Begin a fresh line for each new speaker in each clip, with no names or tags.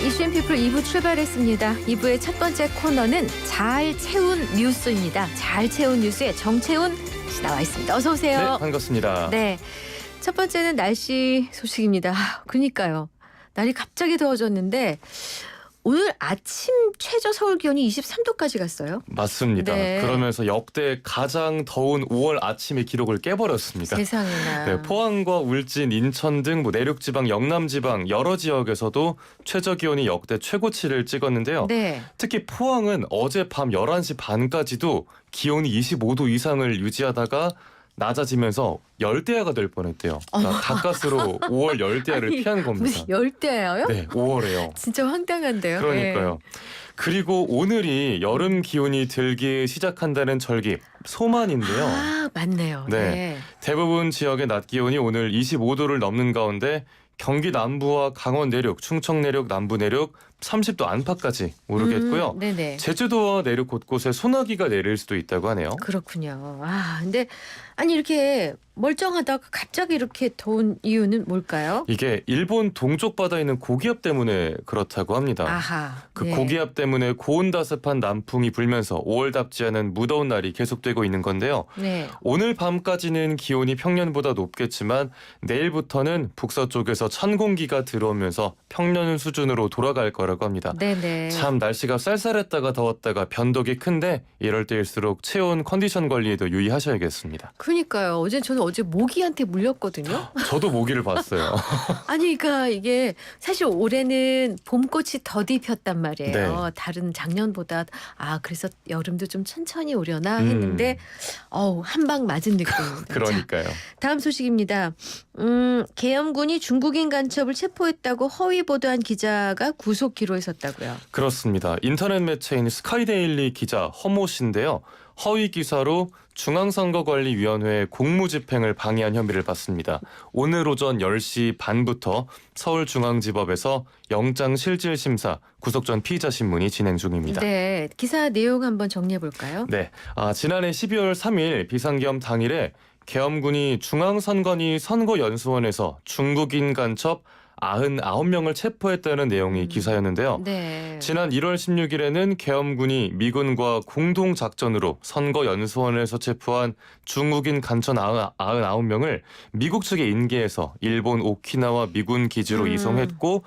이슈앤피플 2부 출발했습니다. 2부의 첫 번째 코너는 잘 채운 뉴스입니다. 잘 채운 뉴스에 정채운 씨 나와 있습니다. 어서 오세요.
네, 반갑습니다.
네, 첫 번째는 날씨 소식입니다. 그러니까요. 날이 갑자기 더워졌는데 오늘 아침 최저 서울 기온이 23도까지 갔어요.
맞습니다.
네.
그러면서 역대 가장 더운 5월 아침의 기록을 깨버렸습니다.
세상에나.
네, 포항과 울진, 인천 등 내륙지방, 영남지방 여러 지역에서도 최저 기온이 역대 최고치를 찍었는데요.
네.
특히 포항은 어제 밤 11시 반까지도 기온이 25도 이상을 유지하다가 낮아지면서 열대야가 될 뻔했대요. 그러니까 가까스로 5월 열대야를
아니,
피한 겁니다.
무슨 열대예요?
네, 5월에요.
진짜 황당한데요.
그러니까요. 그리고 오늘이 여름 기온이 들기 시작한다는 절기 소만인데요.
아, 맞네요.
네. 대부분 지역의 낮 기온이 오늘 25도를 넘는 가운데 경기 남부와 강원 내륙, 충청 내륙, 남부 내륙 30도 안팎까지 오르겠고요.
네네.
제주도와 내륙 곳곳에 소나기가 내릴 수도 있다고 하네요.
그렇군요. 아, 근데 아니 이렇게 멀쩡하다가 갑자기 이렇게 더운 이유는 뭘까요?
이게 일본 동쪽 바다에 있는 고기압 때문에 그렇다고 합니다.
아하.
그
네.
고기압 때문에 고온다습한 남풍이 불면서 5월답지 않은 무더운 날이 계속되고 있는 건데요.
네.
오늘 밤까지는 기온이 평년보다 높겠지만 내일부터는 북서쪽에서 찬 공기가 들어오면서 평년 수준으로 돌아갈 거라고 합니다.
네네.
참 날씨가 쌀쌀했다가 더웠다가 변덕이 큰데 이럴 때일수록 체온 컨디션 관리에도 유의하셔야겠습니다.
그러니까요. 저는 어제 모기한테 물렸거든요.
저도 모기를 봤어요.
아니, 그러니까 이게 사실 올해는 봄꽃이 더디 폈단 말이에요.
네.
다른 작년보다 그래서 여름도 좀 천천히 오려나 했는데 한 방 맞은 느낌입니다.
그러니까요.
자, 다음 소식입니다. 계엄군이 중국인 간첩을 체포했다고 허위 보도한 기자가 구속 기로에 섰다고요.
그렇습니다. 인터넷 매체인 스카이데일리 기자 허모 씨인데요. 허위 기사로 중앙선거관리위원회 공무집행을 방해한 혐의를 받습니다. 오늘 오전 10시 반부터 서울중앙지법에서 영장실질심사 구속 전 피의자 신문이 진행 중입니다.
네, 기사 내용 한번 정리해 볼까요?
네, 지난해 12월 3일 비상계엄 당일에 계엄군이 중앙선관위 선거연수원에서 중국인 간첩 99명을 체포했다는 내용이 기사였는데요.
네.
지난 1월 16일에는 계엄군이 미군과 공동작전으로 선거연수원에서 체포한 중국인 간첩 99명을 미국 측에 인계해서 일본 오키나와 미군 기지로 이송했고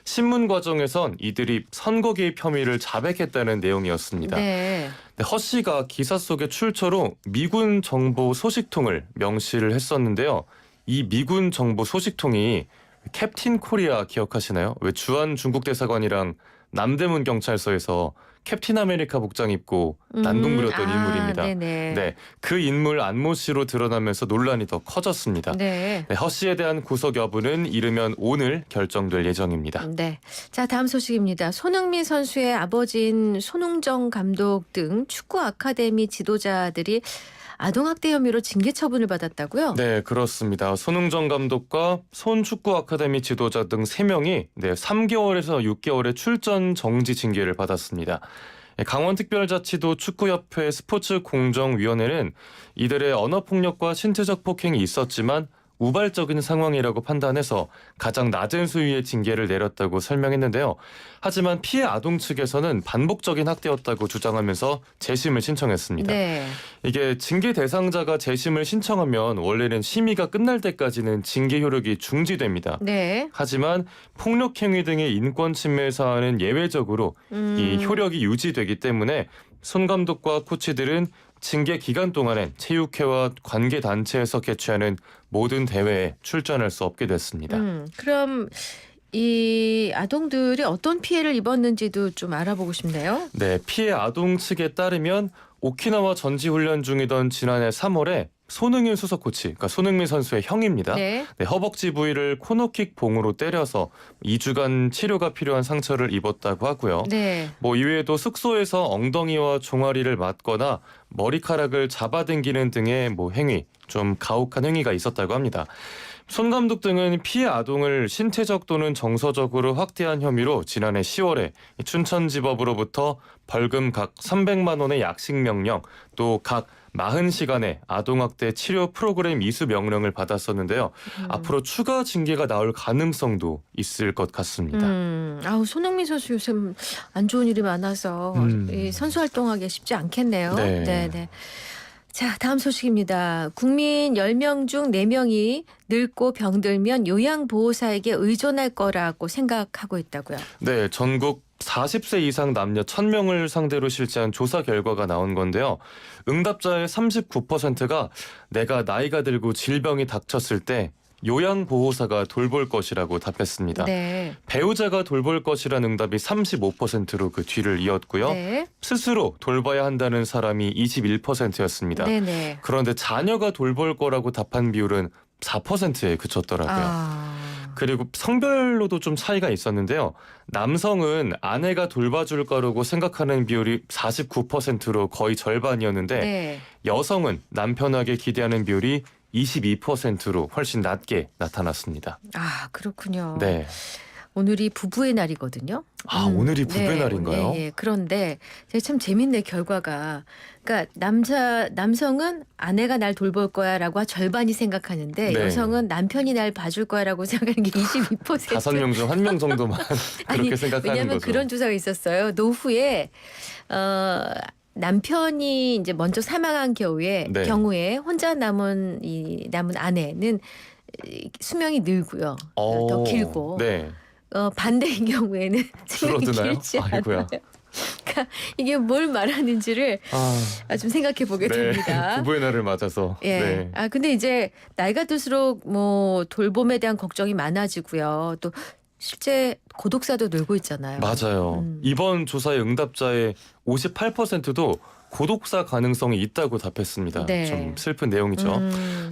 신문 과정에선 이들이 선거 개입 혐의를 자백했다는 내용이었습니다.
네.
허 씨가 기사 속의 출처로 미군 정보 소식통을 명시를 했었는데요. 이 미군 정보 소식통이 캡틴 코리아 기억하시나요? 왜 주한 중국 대사관이랑 남대문 경찰서에서 캡틴 아메리카 복장 입고 난동 부렸던 인물입니다.
네네.
네, 그 인물 안모 씨로 드러나면서 논란이 더 커졌습니다.
네.
네, 허 씨에 대한 구속 여부는 이르면 오늘 결정될 예정입니다.
네. 자, 다음 소식입니다. 손흥민 선수의 아버지인 손흥정 감독 등 축구 아카데미 지도자들이 아동학대 혐의로 징계 처분을 받았다고요?
네, 그렇습니다. 손흥정 감독과 손축구 아카데미 지도자 등 3명이 3개월에서 6개월의 출전 정지 징계를 받았습니다. 강원특별자치도 축구협회 스포츠공정위원회는 이들의 언어폭력과 신체적 폭행이 있었지만 우발적인 상황이라고 판단해서 가장 낮은 수위의 징계를 내렸다고 설명했는데요. 하지만 피해 아동 측에서는 반복적인 학대였다고 주장하면서 재심을 신청했습니다.
네.
이게 징계 대상자가 재심을 신청하면 원래는 심의가 끝날 때까지는 징계 효력이 중지됩니다.
네.
하지만 폭력행위 등의 인권 침해 사안은 예외적으로 이 효력이 유지되기 때문에 손 감독과 코치들은 징계 기간 동안엔 체육회와 관계단체에서 개최하는 모든 대회에 출전할 수 없게 됐습니다.
그럼 이 아동들이 어떤 피해를 입었는지도 좀 알아보고 싶네요.
네, 피해 아동 측에 따르면 오키나와 전지훈련 중이던 지난해 3월에 손흥민 수석 코치, 그러니까 손흥민 선수의 형입니다.
네.
네, 허벅지 부위를 코너킥 봉으로 때려서 2주간 치료가 필요한 상처를 입었다고 하고요.
네.
이외에도 숙소에서 엉덩이와 종아리를 맞거나 머리카락을 잡아당기는 등의 행위, 좀 가혹한 행위가 있었다고 합니다. 손 감독 등은 피해 아동을 신체적 또는 정서적으로 학대한 혐의로 지난해 10월에 춘천지법으로부터 벌금 각 300만 원의 약식 명령, 또 각 40시간의 아동학대 치료 프로그램 이수 명령을 받았었는데요. 앞으로 추가 징계가 나올 가능성도 있을 것 같습니다.
아우 손흥민 선수 요즘 안 좋은 일이 많아서 이 선수 활동하기 쉽지 않겠네요.
네.
네. 자, 다음 소식입니다. 국민 10명 중 4명이 늙고 병들면 요양보호사에게 의존할 거라고 생각하고 있다고요.
네, 전국 40세 이상 남녀 1000명을 상대로 실시한 조사 결과가 나온 건데요. 응답자의 39%가 내가 나이가 들고 질병이 닥쳤을 때 요양보호사가 돌볼 것이라고 답했습니다.
네.
배우자가 돌볼 것이라는 응답이 35%로 그 뒤를 이었고요.
네.
스스로 돌봐야 한다는 사람이 21%였습니다.
네네.
그런데 자녀가 돌볼 거라고 답한 비율은 4%에 그쳤더라고요. 그리고 성별로도 좀 차이가 있었는데요. 남성은 아내가 돌봐줄 거라고 생각하는 비율이 49%로 거의 절반이었는데
네.
여성은 남편에게 기대하는 비율이 22%로 훨씬 낮게 나타났습니다.
아, 그렇군요.
네.
오늘이 부부의 날이거든요.
오늘이 부부의 날인가요?
예. 그런데 참 재밌네 결과가. 그러니까 남성은 아내가 날 돌볼 거야라고 절반이 생각하는데
네.
여성은 남편이 날 봐줄 거야라고 생각하는 게 22%.
5명 중 1명 정도만 그렇게 생각하는
왜냐하면
거죠.
그런 조사가 있었어요. 노후에 남편이 이제 먼저 사망한
네.
경우에 혼자 남은 아내는 수명이 늘고요. 더 길고.
네.
반대인 경우에는 수명이
줄어드나요?
길지
아이고야.
않아요. 그러니까 이게 뭘 말하는지를 좀 생각해 보게 됩니다.
부부의 날을 맞아서.
예.
네.
근데 이제 나이가 들수록 뭐 돌봄에 대한 걱정이 많아지고요. 또 실제 고독사도 늘고 있잖아요.
맞아요. 이번 조사의 응답자의 58%도 고독사 가능성이 있다고 답했습니다.
네.
좀 슬픈 내용이죠.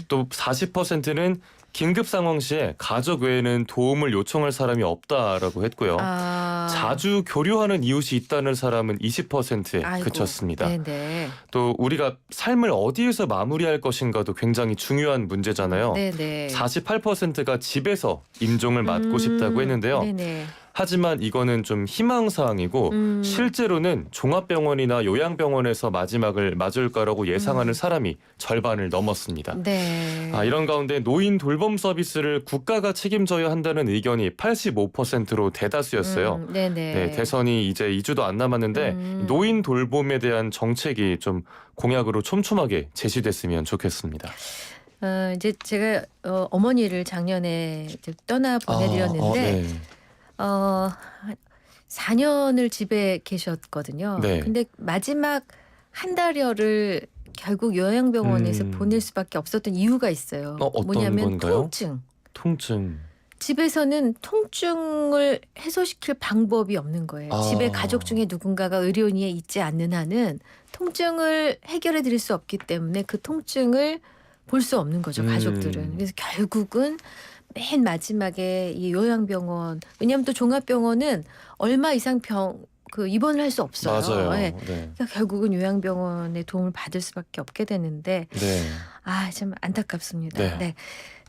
또 40%는 긴급 상황 시에 가족 외에는 도움을 요청할 사람이 없다라고 했고요. 자주 교류하는 이웃이 있다는 사람은 20%에
아이고.
그쳤습니다.
네네.
또 우리가 삶을 어디에서 마무리할 것인가도 굉장히 중요한 문제잖아요.
네네.
48%가 집에서 임종을 맞고 싶다고 했는데요.
네네.
하지만 이거는 좀 희망사항이고 실제로는 종합병원이나 요양병원에서 마지막을 맞을 거라고 예상하는 사람이 절반을 넘었습니다.
네.
이런 가운데 노인 돌봄 서비스를 국가가 책임져야 한다는 의견이 85%로 대다수였어요.
네네.
네, 대선이 이제 2주도 안 남았는데 노인 돌봄에 대한 정책이 좀 공약으로 촘촘하게 제시됐으면 좋겠습니다.
이제 제가 어머니를 작년에 이제 떠나 보내드렸는데
네.
4년을 집에 계셨거든요.
네.
근데 마지막 한 달여를 결국 요양병원에서 보낼 수밖에 없었던 이유가 있어요.
어떤
뭐냐면
건가요?
통증.
통증.
집에서는 통증을 해소시킬 방법이 없는 거예요. 집에 가족 중에 누군가가 의료인이 있지 않는 한은 통증을 해결해 드릴 수 없기 때문에 그 통증을 볼 수 없는 거죠. 가족들은. 그래서 결국은 맨 마지막에 이 요양병원, 왜냐하면 또 종합병원은 얼마 이상 입원을 할 수 없어요.
맞아요.
네.
네.
그러니까 결국은 요양병원의 도움을 받을 수밖에 없게 되는데
네.
참 안타깝습니다.
네.
네.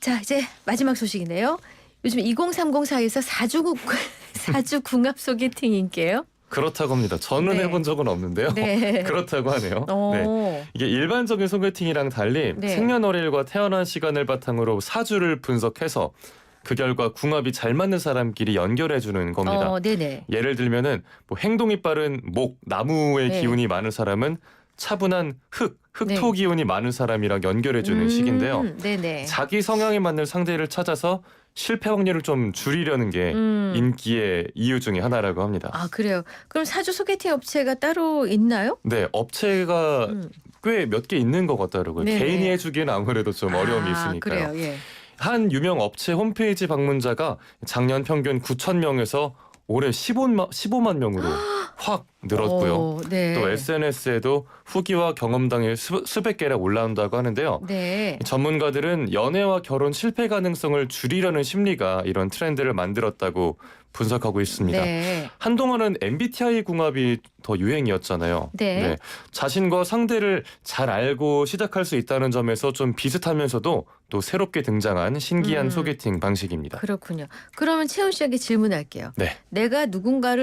자, 이제 마지막 소식이네요. 요즘 2030 사이에서 사주 궁합 소개팅 인기예요.
그렇다고 합니다. 저는
네.
해본 적은 없는데요.
네.
그렇다고 하네요. 네. 이게 일반적인 소개팅이랑 달리
네.
생년월일과 태어난 시간을 바탕으로 사주를 분석해서 그 결과 궁합이 잘 맞는 사람끼리 연결해주는 겁니다.
네네.
예를 들면은 뭐 행동이 빠른 목, 나무의
네.
기운이 많은 사람은 차분한 흑토
네.
기운이 많은 사람이랑 연결해주는 식인데요.
네네.
자기 성향에 맞는 상대를 찾아서 실패 확률을 좀 줄이려는 게 인기의 이유 중에 하나라고 합니다.
그래요. 그럼 사주 소개팅 업체가 따로 있나요?
네, 업체가 꽤 몇 개 있는 것 같더라고요.
네네.
개인이 해주기에는 아무래도 좀 어려움이 있으니까요.
그래요. 예.
한 유명 업체 홈페이지 방문자가 작년 평균 9,000명에서 올해 15만 명으로 확 늘었고요.
네.
또 SNS에도 후기와 경험담이 수백 개나 올라온다고 하는데요.
네.
전문가들은 연애와 결혼 실패 가능성을 줄이려는 심리가 이런 트렌드를 만들었다고 분석하고 있습니다.
네.
한동안은 MBTI 궁합이 더 유행이었잖아요.
네.
자신과 상대를 잘 알고 시작할 수 있다는 점에서 좀 비슷하면서도 또 새롭게 등장한 신기한 소개팅 방식입니다.
그렇군요. 그러면 채훈 씨에게 질문할게요.
네.
내가 누군가를